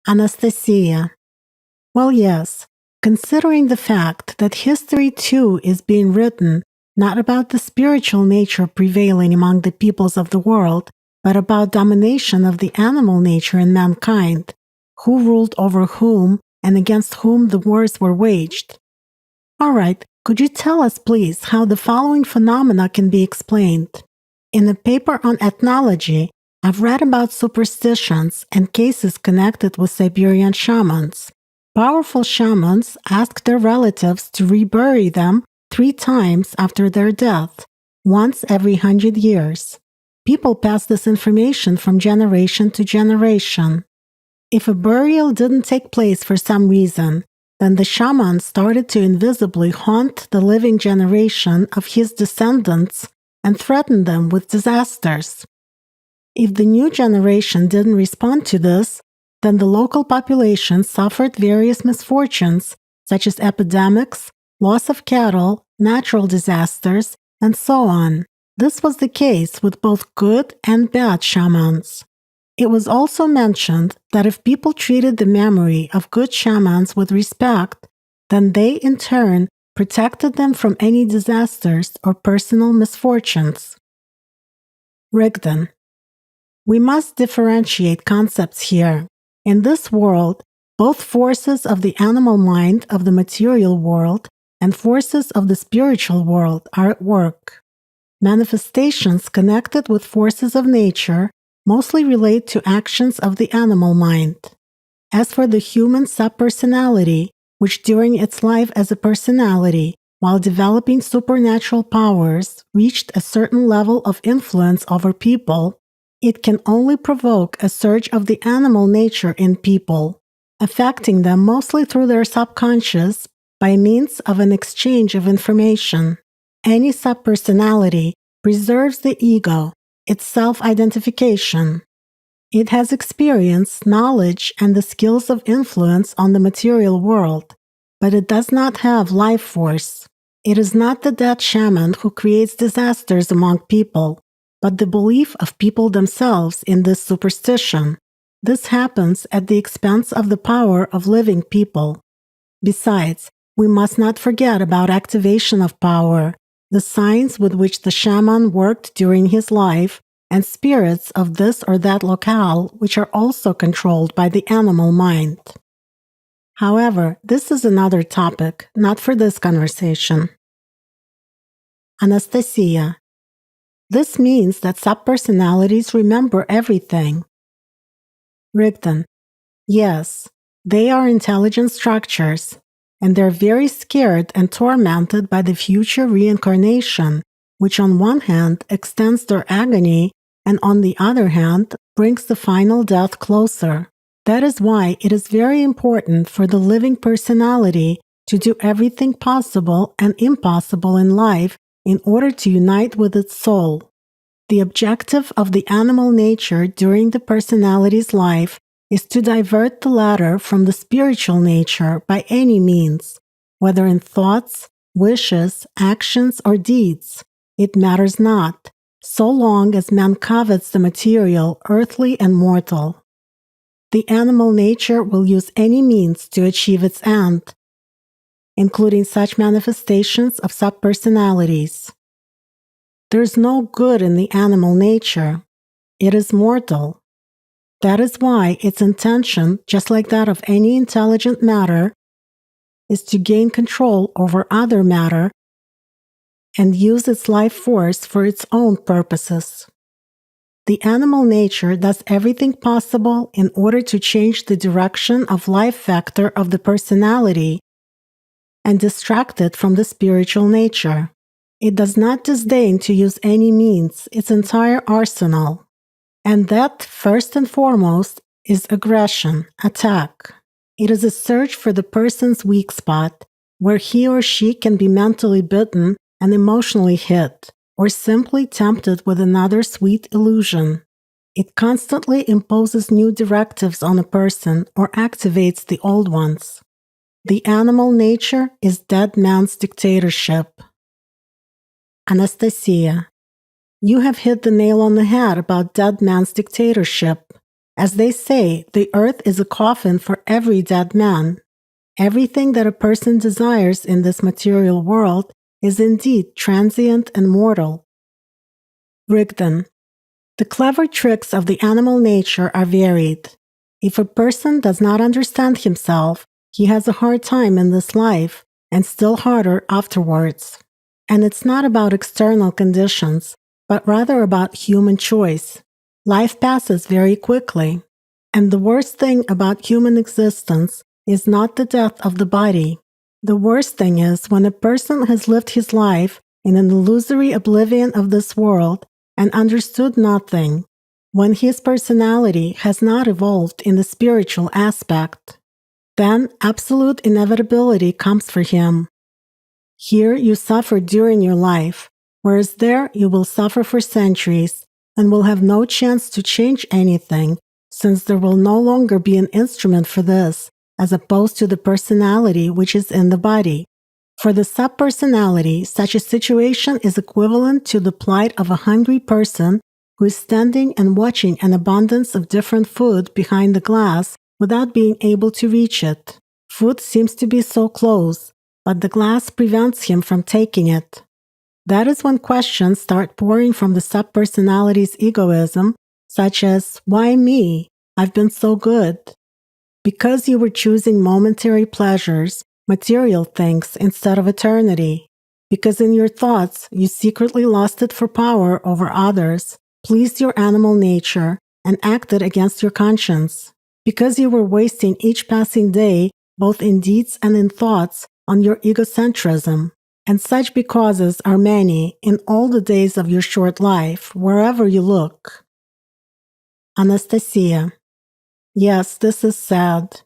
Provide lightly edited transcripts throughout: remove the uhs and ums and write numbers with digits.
Anastasia. Well, yes, considering the fact that history too is being written not about the spiritual nature prevailing among the peoples of the world, but about domination of the animal nature in mankind, who ruled over whom and against whom the wars were waged. All right, could you tell us please how the following phenomena can be explained? In a paper on ethnology, I've read about superstitions and cases connected with Siberian shamans. Powerful shamans ask their relatives to rebury them 3 times after their death, once every 100 years. People pass this information from generation to generation. If a burial didn't take place for some reason, then the shaman started to invisibly haunt the living generation of his descendants and threaten them with disasters. If the new generation didn't respond to this, then the local population suffered various misfortunes, such as epidemics, loss of cattle, natural disasters, and so on. This was the case with both good and bad shamans. It was also mentioned that if people treated the memory of good shamans with respect, then they in turn protected them from any disasters or personal misfortunes. Rigdon. We must differentiate concepts here. In this world, both forces of the animal mind of the material world and forces of the spiritual world are at work. Manifestations connected with forces of nature mostly relate to actions of the animal mind. As for the human subpersonality, which during its life as a personality, while developing supernatural powers, reached a certain level of influence over people, it can only provoke a surge of the animal nature in people, affecting them mostly through their subconscious by means of an exchange of information. Any subpersonality preserves the ego, its self-identification. It has experience, knowledge, and the skills of influence on the material world, but it does not have life force. It is not the dead shaman who creates disasters among people, but the belief of people themselves in this superstition. This happens at the expense of the power of living people. Besides, we must not forget about activation of power, the signs with which the shaman worked during his life, and spirits of this or that locale which are also controlled by the animal mind. However, this is another topic, not for this conversation. Anastasia. This means that subpersonalities remember everything. Rigdon. Yes, they are intelligent structures, and they're very scared and tormented by the future reincarnation, which on one hand extends their agony and on the other hand brings the final death closer. That is why it is very important for the living personality to do everything possible and impossible in life in order to unite with its soul. The objective of the animal nature during the personality's life is to divert the latter from the spiritual nature by any means, whether in thoughts, wishes, actions, or deeds. It matters not, so long as man covets the material, earthly, and mortal. The animal nature will use any means to achieve its end, including such manifestations of subpersonalities. There is no good in the animal nature. It is mortal. That is why its intention, just like that of any intelligent matter, is to gain control over other matter and use its life force for its own purposes. The animal nature does everything possible in order to change the direction of life vector of the personality and distract it from the spiritual nature. It does not disdain to use any means, its entire arsenal. And that, first and foremost, is aggression, attack. It is a search for the person's weak spot, where he or she can be mentally bitten and emotionally hit, or simply tempted with another sweet illusion. It constantly imposes new directives on a person or activates the old ones. The animal nature is dead man's dictatorship. Anastasia. You have hit the nail on the head about dead man's dictatorship, As they say, the earth is a coffin for every dead man. Everything that a person desires in this material world is indeed transient and mortal. Rigdon. The clever tricks of the animal nature are varied. If a person does not understand himself, he has a hard time in this life, and still harder afterwards. And it's not about external conditions, but rather about human choice. Life passes very quickly, and the worst thing about human existence is not the death of the body. The worst thing is when a person has lived his life in an illusory oblivion of this world and understood nothing, when his personality has not evolved in the spiritual aspect. Then absolute inevitability comes for him. Here you suffer during your life, whereas there you will suffer for centuries and will have no chance to change anything, since there will no longer be an instrument for this, as opposed to the personality which is in the body. For the subpersonality, such a situation is equivalent to the plight of a hungry person who is standing and watching an abundance of different food behind the glass without being able to reach it. Food seems to be so close, but the glass prevents him from taking it. That is when questions start pouring from the subpersonality's egoism, such as, "Why me? I've been so good." Because you were choosing momentary pleasures, material things, instead of eternity. Because in your thoughts you secretly lusted for power over others, pleased your animal nature, and acted against your conscience. Because you were wasting each passing day, both in deeds and in thoughts, on your egocentrism. And such becauses are many in all the days of your short life, wherever you look. Anastasia. Yes, this is sad.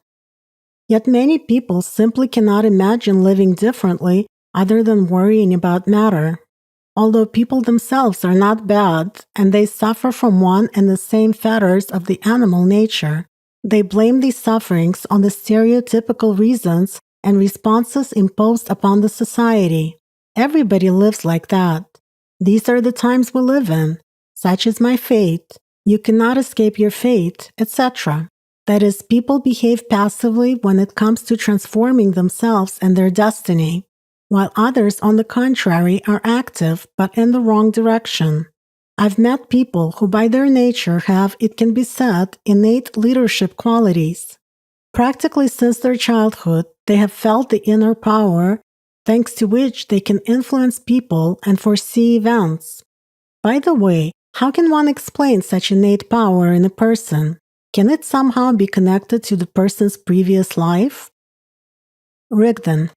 Yet many people simply cannot imagine living differently other than worrying about matter. Although people themselves are not bad, and they suffer from one and the same fetters of the animal nature, they blame these sufferings on the stereotypical reasons and responses imposed upon the society. Everybody lives like that. These are the times we live in. Such is my fate. You cannot escape your fate, etc. That is, people behave passively when it comes to transforming themselves and their destiny, while others, on the contrary, are active but in the wrong direction. I've met people who by their nature have, it can be said, innate leadership qualities. Practically since their childhood, they have felt the inner power, thanks to which they can influence people and foresee events. By the way, how can one explain such innate power in a person? Can it somehow be connected to the person's previous life? Rigdon.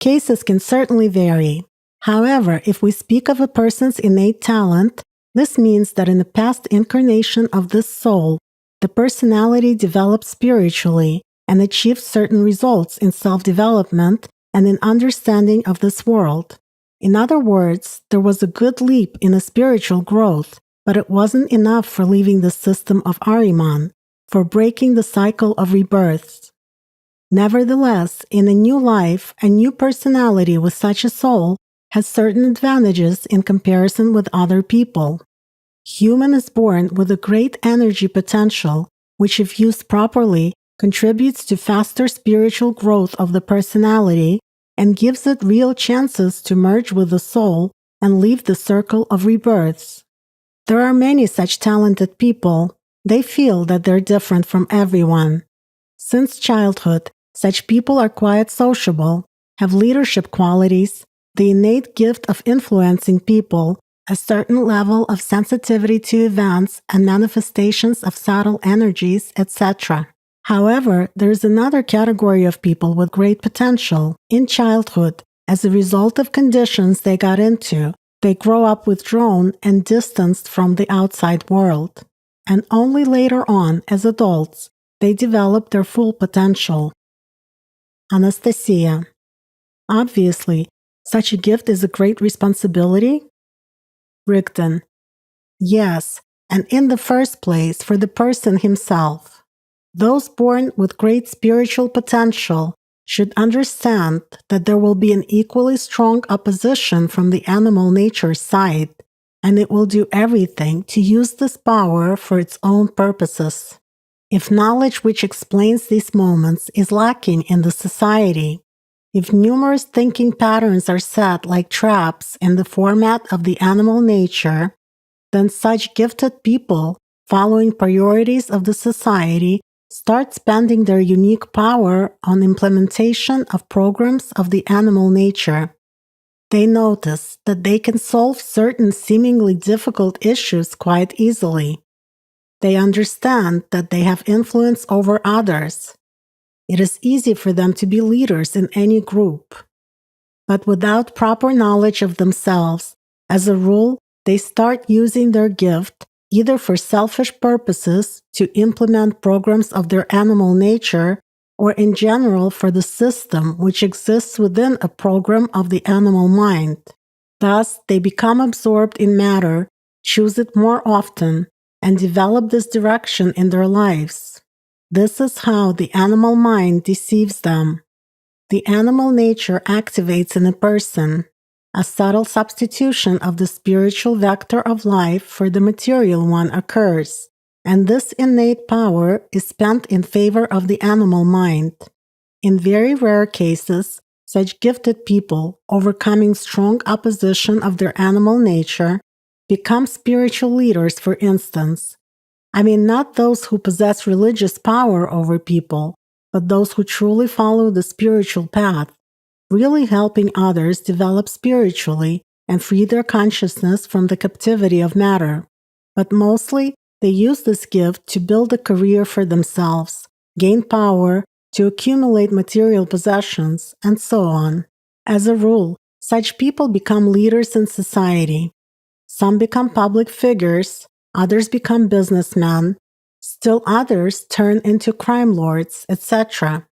Cases can certainly vary. However, if we speak of a person's innate talent, this means that in the past incarnation of this soul, the personality developed spiritually and achieved certain results in self-development and in understanding of this world. In other words, there was a good leap in a spiritual growth, but it wasn't enough for leaving the system of Ahriman, for breaking the cycle of rebirths. Nevertheless, in a new life, a new personality with such a soul has certain advantages in comparison with other people. Human is born with a great energy potential, which if used properly, contributes to faster spiritual growth of the personality and gives it real chances to merge with the soul and leave the circle of rebirths. There are many such talented people. They feel that they're different from everyone. Since childhood, such people are quite sociable, have leadership qualities, the innate gift of influencing people, a certain level of sensitivity to events and manifestations of subtle energies, etc. However, there is another category of people with great potential. In childhood, as a result of conditions they got into, they grow up withdrawn and distanced from the outside world. And only later on, as adults, they develop their full potential. Anastasia. Obviously, such a gift is a great responsibility. Rigdon. Yes, and in the first place for the person himself. Those born with great spiritual potential should understand that there will be an equally strong opposition from the animal nature side, and it will do everything to use this power for its own purposes. If knowledge which explains these moments is lacking in the society, if numerous thinking patterns are set like traps in the format of the animal nature, then such gifted people, following priorities of the society, start spending their unique power on implementation of programs of the animal nature. They notice that they can solve certain seemingly difficult issues quite easily. They understand that they have influence over others. It is easy for them to be leaders in any group. But without proper knowledge of themselves, as a rule, they start using their gift either for selfish purposes to implement programs of their animal nature or in general for the system which exists within a program of the animal mind. Thus, they become absorbed in matter, choose it more often, and develop this direction in their lives. This is how the animal mind deceives them. The animal nature activates in a person. A subtle substitution of the spiritual vector of life for the material one occurs, and this innate power is spent in favor of the animal mind. In very rare cases, such gifted people, overcoming strong opposition of their animal nature, become spiritual leaders, for instance. I mean, not those who possess religious power over people, but those who truly follow the spiritual path, really helping others develop spiritually and free their consciousness from the captivity of matter. But mostly, they use this gift to build a career for themselves, gain power, to accumulate material possessions, and so on. As a rule, such people become leaders in society. Some become public figures, others become businessmen, still others turn into crime lords, etc.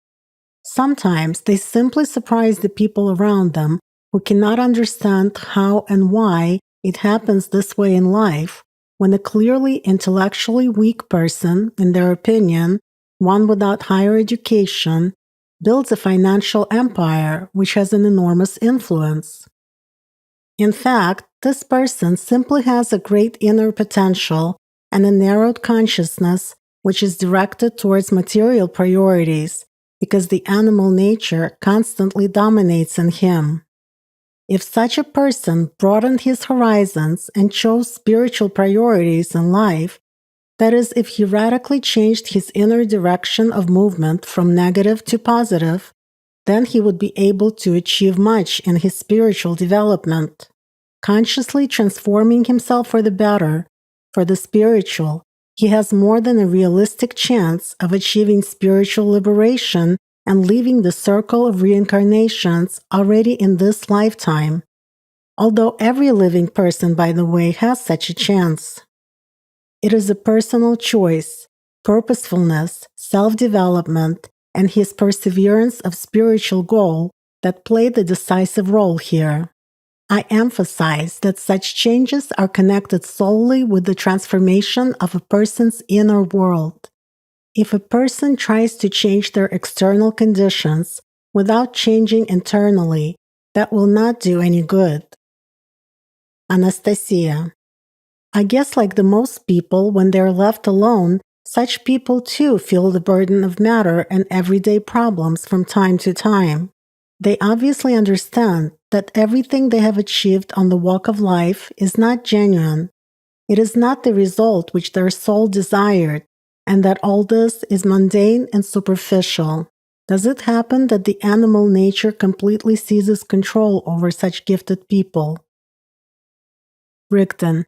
Sometimes they simply surprise the people around them who cannot understand how and why it happens this way in life, when a clearly intellectually weak person, in their opinion, one without higher education, builds a financial empire which has an enormous influence. In fact, this person simply has a great inner potential and a narrowed consciousness which is directed towards material priorities, because the animal nature constantly dominates in him. If such a person broadened his horizons and chose spiritual priorities in life, that is, if he radically changed his inner direction of movement from negative to positive, then he would be able to achieve much in his spiritual development. Consciously transforming himself for the better, for the spiritual, he has more than a realistic chance of achieving spiritual liberation and leaving the circle of reincarnations already in this lifetime. Although every living person, by the way, has such a chance. It is a personal choice, purposefulness, self-development, and his perseverance of spiritual goal that play the decisive role here. I emphasize that such changes are connected solely with the transformation of a person's inner world. If a person tries to change their external conditions without changing internally, that will not do any good. Anastasia. I guess like the most people, when they're left alone, such people too feel the burden of matter and everyday problems from time to time. They obviously understand that everything they have achieved on the walk of life is not genuine. It is not the result which their soul desired, and that all this is mundane and superficial. Does it happen that the animal nature completely seizes control over such gifted people? Rigdon.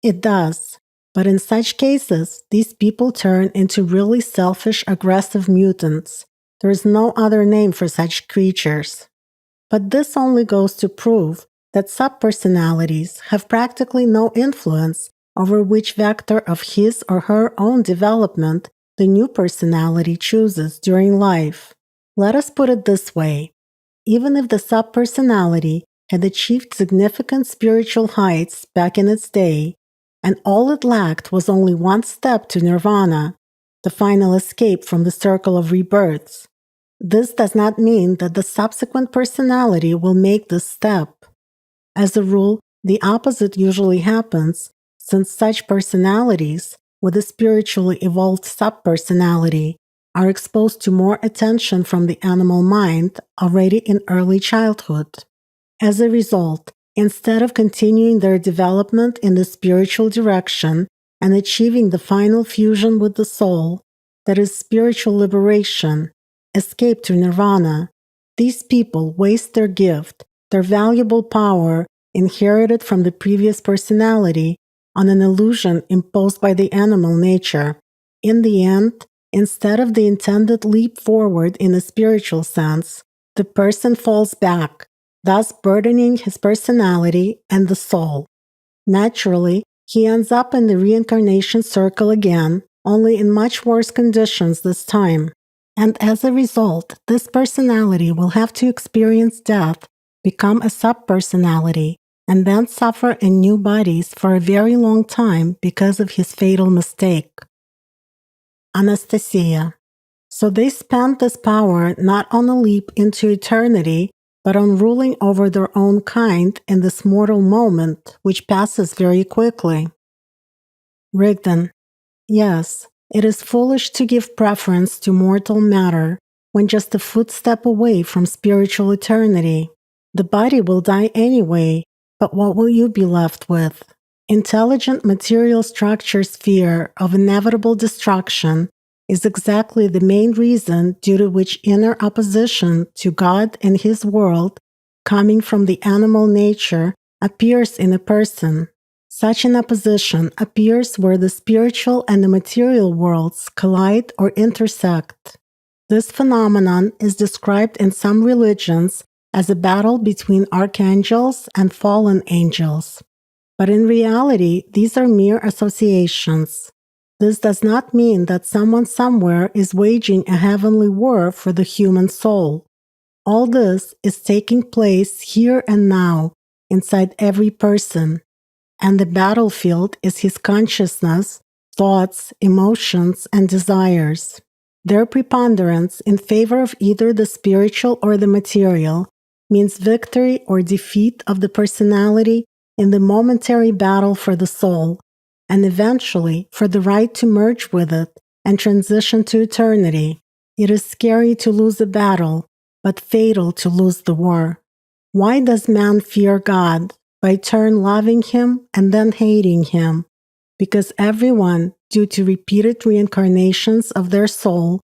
It does. But in such cases, these people turn into really selfish, aggressive mutants. There is no other name for such creatures. But this only goes to prove that subpersonalities have practically no influence over which vector of his or her own development the new personality chooses during life. Let us put it this way. Even if the subpersonality had achieved significant spiritual heights back in its day, and all it lacked was only one step to nirvana, the final escape from the circle of rebirths, this does not mean that the subsequent personality will make this step. As a rule, the opposite usually happens, since such personalities, with a spiritually evolved subpersonality are exposed to more attention from the animal mind already in early childhood. As a result, instead of continuing their development in the spiritual direction and achieving the final fusion with the soul, that is spiritual liberation, escape to nirvana, these people waste their gift, their valuable power inherited from the previous personality, on an illusion imposed by the animal nature. In the end, instead of the intended leap forward in a spiritual sense, the person falls back, thus burdening his personality and the soul. Naturally, he ends up in the reincarnation circle again, only in much worse conditions this time. And as a result, this personality will have to experience death, become a subpersonality, and then suffer in new bodies for a very long time because of his fatal mistake. Anastasia. So they spent this power not on a leap into eternity, but on ruling over their own kind in this mortal moment, which passes very quickly. Rigdon. Yes, it is foolish to give preference to mortal matter when just a footstep away from spiritual eternity. The body will die anyway, but what will you be left with? Intelligent material structure's fear of inevitable destruction is exactly the main reason due to which inner opposition to God and His world, coming from the animal nature, appears in a person. Such an opposition appears where the spiritual and the material worlds collide or intersect. This phenomenon is described in some religions as a battle between archangels and fallen angels. But in reality, these are mere associations. This does not mean that someone somewhere is waging a heavenly war for the human soul. All this is taking place here and now, inside every person. And the battlefield is his consciousness, thoughts, emotions, and desires. Their preponderance in favor of either the spiritual or the material means victory or defeat of the personality in the momentary battle for the soul, and eventually for the right to merge with it and transition to eternity. It is scary to lose a battle, but fatal to lose the war. Why does man fear God? By turn loving Him and then hating Him? Because everyone, due to repeated reincarnations of their soul,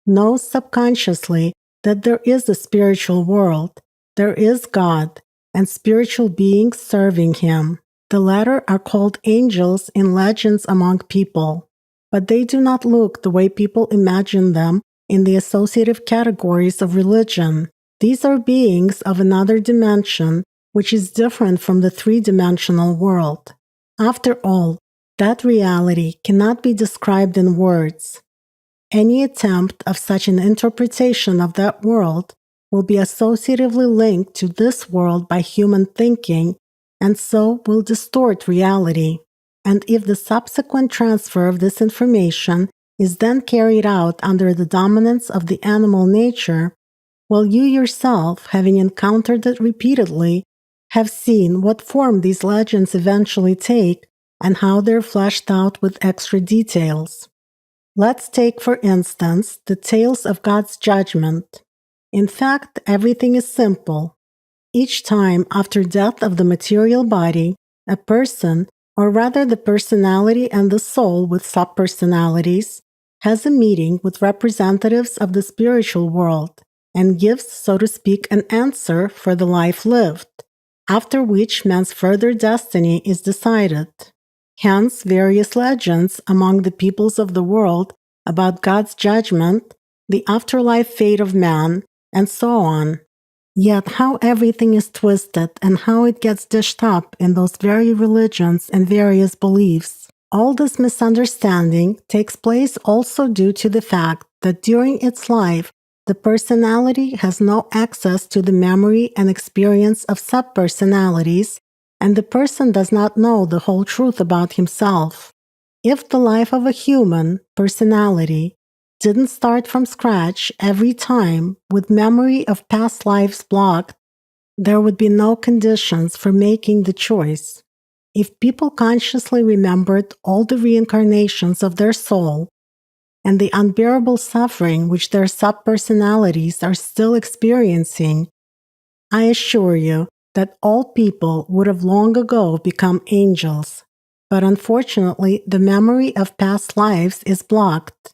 knows subconsciously that there is a spiritual world, there is God, and spiritual beings serving Him. The latter are called angels in legends among people, but they do not look the way people imagine them in the associative categories of religion. These are beings of another dimension, which is different from the three-dimensional world. After all, that reality cannot be described in words. Any attempt of such an interpretation of that world will be associatively linked to this world by human thinking, and so will distort reality. And if the subsequent transfer of this information is then carried out under the dominance of the animal nature, will you yourself, having encountered it repeatedly, have seen what form these legends eventually take and how they're fleshed out with extra details. Let's take, for instance, the tales of God's judgment. In fact, everything is simple. Each time after death of the material body, a person, or rather the personality and the soul with subpersonalities, has a meeting with representatives of the spiritual world and gives, so to speak, an answer for the life lived, after which man's further destiny is decided. Hence, various legends among the peoples of the world about God's judgment, the afterlife fate of man, and so on. Yet how everything is twisted and how it gets dished up in those very religions and various beliefs. All this misunderstanding takes place also due to the fact that during its life, the personality has no access to the memory and experience of subpersonalities, and the person does not know the whole truth about himself. If the life of a human personality didn't start from scratch every time with memory of past lives blocked, there would be no conditions for making the choice. If people consciously remembered all the reincarnations of their soul and the unbearable suffering which their subpersonalities are still experiencing, I assure you that all people would have long ago become angels. But unfortunately, the memory of past lives is blocked.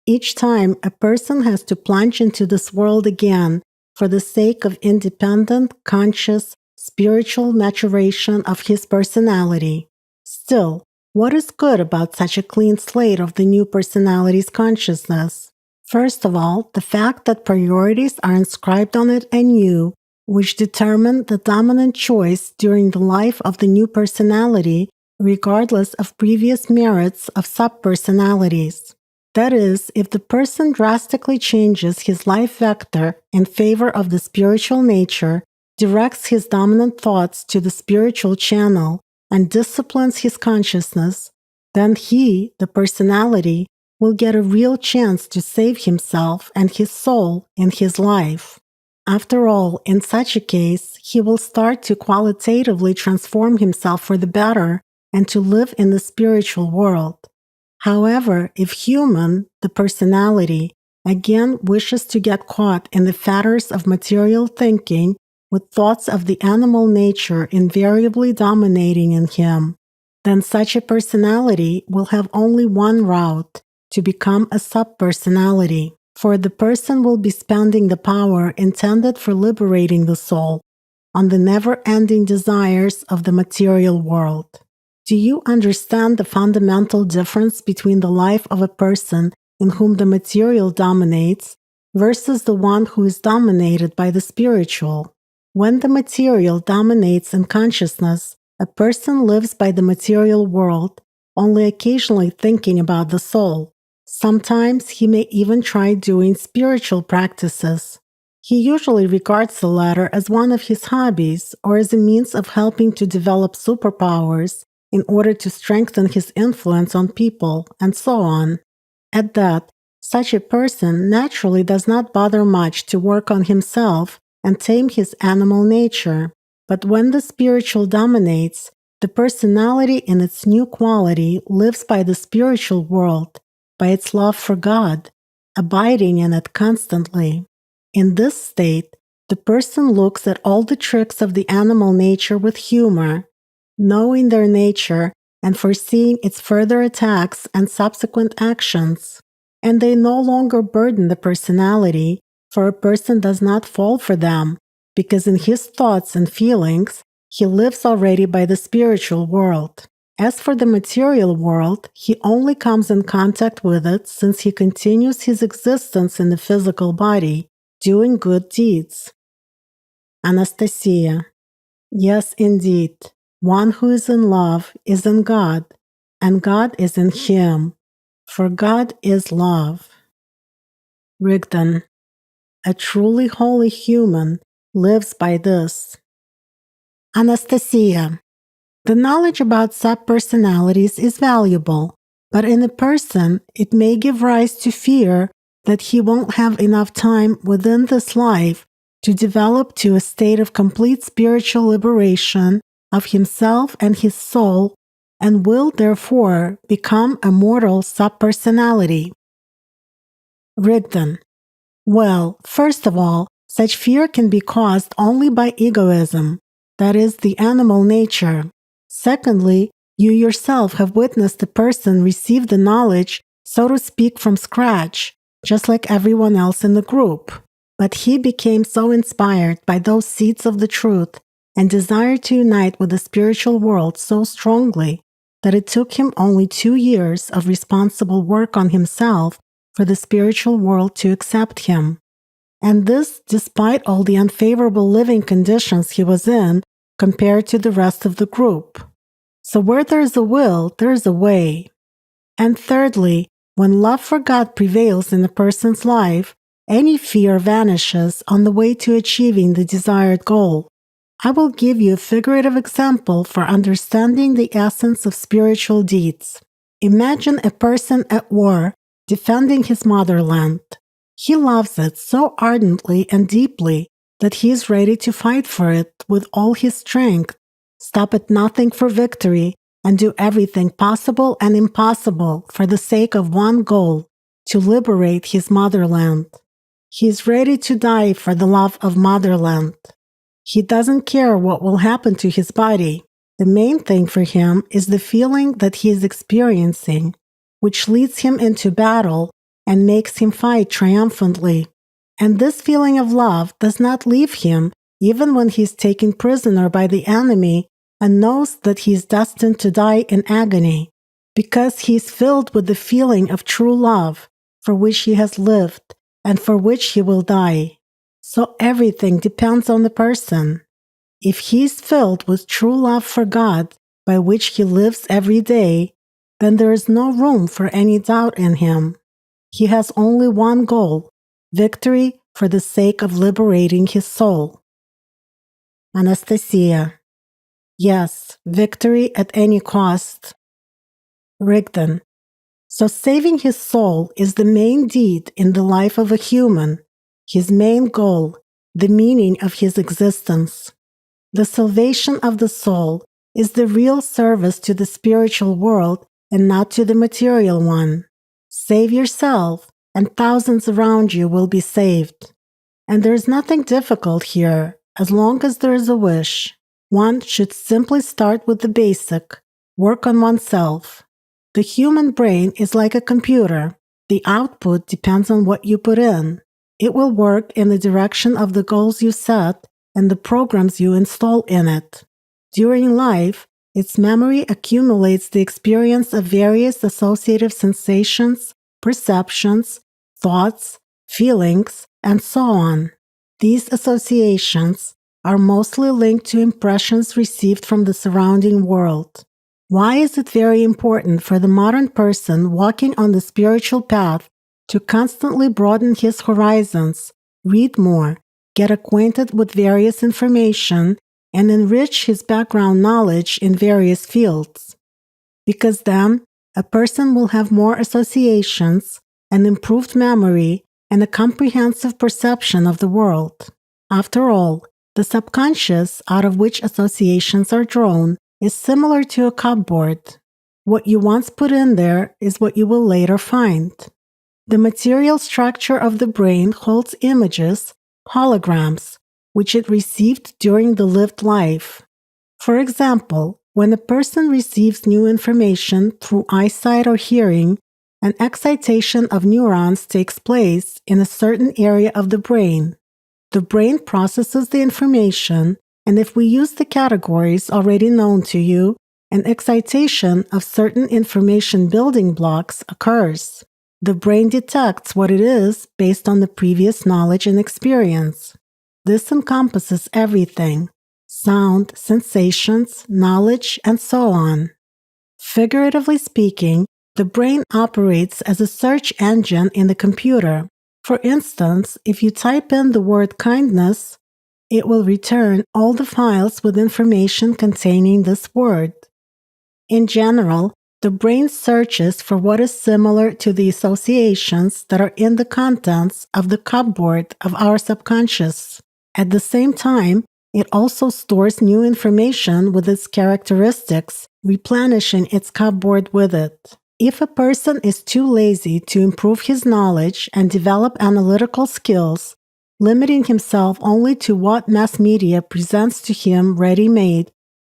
Each time a person has to plunge into this world again for the sake of independent, conscious, spiritual maturation of his personality. Still, what is good about such a clean slate of the new personality's consciousness? First of all, the fact that priorities are inscribed on it anew, which determine the dominant choice during the life of the new personality, regardless of previous merits of subpersonalities. That is, if the person drastically changes his life vector in favor of the spiritual nature, directs his dominant thoughts to the spiritual channel, and disciplines his consciousness, then he, the personality, will get a real chance to save himself and his soul in his life. After all, in such a case, he will start to qualitatively transform himself for the better and to live in the spiritual world. However, if human, the personality, again wishes to get caught in the fetters of material thinking with thoughts of the animal nature invariably dominating in him, then such a personality will have only one route, to become a subpersonality. For the person will be spending the power intended for liberating the soul on the never-ending desires of the material world. Do you understand the fundamental difference between the life of a person in whom the material dominates versus the one who is dominated by the spiritual? When the material dominates in consciousness, a person lives by the material world, only occasionally thinking about the soul. Sometimes he may even try doing spiritual practices. He usually regards the latter as one of his hobbies or as a means of helping to develop superpowers in order to strengthen his influence on people, and so on. At that, such a person naturally does not bother much to work on himself and tame his animal nature. But when the spiritual dominates, the personality in its new quality lives by the spiritual world, by its love for God, abiding in it constantly. In this state, the person looks at all the tricks of the animal nature with humor, knowing their nature and foreseeing its further attacks and subsequent actions. And they no longer burden the personality, for a person does not fall for them, because in his thoughts and feelings, he lives already by the spiritual world. As for the material world, he only comes in contact with it since he continues his existence in the physical body, doing good deeds. Anastasia. Yes, indeed. One who is in love is in God, and God is in him, for God is love. Rigdon. A truly holy human lives by this. Anastasia. The knowledge about subpersonalities is valuable, but in a person it may give rise to fear that he won't have enough time within this life to develop to a state of complete spiritual liberation of himself and his soul, and will therefore become a mortal subpersonality. Rigdon. Well, first of all, such fear can be caused only by egoism, that is, the animal nature. Secondly, you yourself have witnessed a person receive the knowledge, so to speak, from scratch, just like everyone else in the group. But he became so inspired by those seeds of the truth and desired to unite with the spiritual world so strongly that it took him only 2 years of responsible work on himself for the spiritual world to accept him. And this despite all the unfavorable living conditions he was in compared to the rest of the group. So where there is a will, there is a way. And thirdly, when love for God prevails in a person's life, any fear vanishes on the way to achieving the desired goal. I will give you a figurative example for understanding the essence of spiritual deeds. Imagine a person at war defending his motherland. He loves it so ardently and deeply that he is ready to fight for it with all his strength, stop at nothing for victory, and do everything possible and impossible for the sake of one goal, to liberate his motherland. He is ready to die for the love of motherland. He doesn't care what will happen to his body. The main thing for him is the feeling that he is experiencing, which leads him into battle and makes him fight triumphantly. And this feeling of love does not leave him even when he is taken prisoner by the enemy and knows that he is destined to die in agony, because he is filled with the feeling of true love for which he has lived and for which he will die. So everything depends on the person. If he is filled with true love for God, by which he lives every day, then there is no room for any doubt in him. He has only one goal: victory for the sake of liberating his soul. Anastasia. Yes, victory at any cost. Rigdon. So saving his soul is the main deed in the life of a human, his main goal, the meaning of his existence. The salvation of the soul is the real service to the spiritual world and not to the material one. Save yourself, and thousands around you will be saved. And there is nothing difficult here, as long as there is a wish. One should simply start with the basic, work on oneself. The human brain is like a computer. The output depends on what you put in. It will work in the direction of the goals you set and the programs you install in it. During life, its memory accumulates the experience of various associative sensations, perceptions, thoughts, feelings, and so on. These associations are mostly linked to impressions received from the surrounding world. Why is it very important for the modern person walking on the spiritual path to constantly broaden his horizons, read more, get acquainted with various information, and enrich his background knowledge in various fields? Because then a person will have more associations, an improved memory, and a comprehensive perception of the world. After all, the subconscious, out of which associations are drawn, is similar to a cupboard. What you once put in there is what you will later find. The material structure of the brain holds images, holograms, which it received during the lived life. For example, when a person receives new information through eyesight or hearing, an excitation of neurons takes place in a certain area of the brain. The brain processes the information, and if we use the categories already known to you, an excitation of certain information building blocks occurs. The brain detects what it is based on the previous knowledge and experience. This encompasses everything: sound, sensations, knowledge, and so on. Figuratively speaking, the brain operates as a search engine in the computer. For instance, if you type in the word kindness, it will return all the files with information containing this word. In general, the brain searches for what is similar to the associations that are in the contents of the cupboard of our subconscious. At the same time, it also stores new information with its characteristics, replenishing its cupboard with it. If a person is too lazy to improve his knowledge and develop analytical skills, limiting himself only to what mass media presents to him ready-made,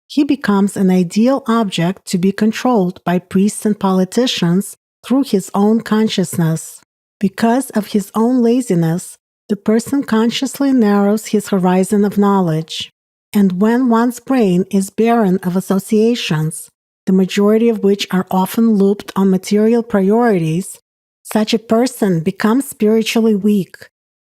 he becomes an ideal object to be controlled by priests and politicians through his own consciousness. Because of his own laziness, the person consciously narrows his horizon of knowledge. And when one's brain is barren of associations, the majority of which are often looped on material priorities, such a person becomes spiritually weak.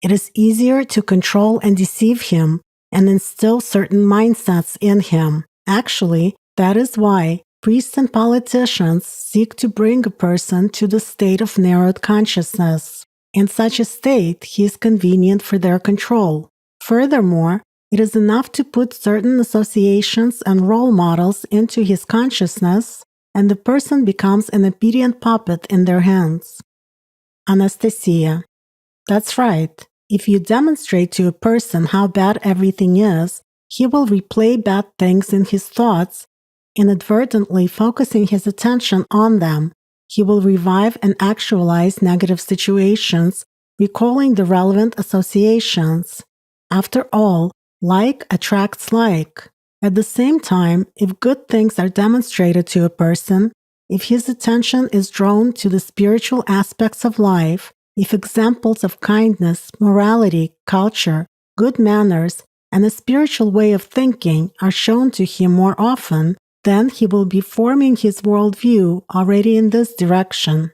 It is easier to control and deceive him and instill certain mindsets in him. Actually, that is why priests and politicians seek to bring a person to the state of narrowed consciousness. In such a state, he is convenient for their control. Furthermore, it is enough to put certain associations and role models into his consciousness, and the person becomes an obedient puppet in their hands. Anastasia. That's right. If you demonstrate to a person how bad everything is, He will replay bad things in his thoughts, inadvertently focusing his attention on them. He will revive and actualize negative situations, recalling the relevant associations. After all, like attracts like. At the same time, if good things are demonstrated to a person, if his attention is drawn to the spiritual aspects of life, if examples of kindness, morality, culture, good manners, and a spiritual way of thinking are shown to him more often, then he will be forming his worldview already in this direction.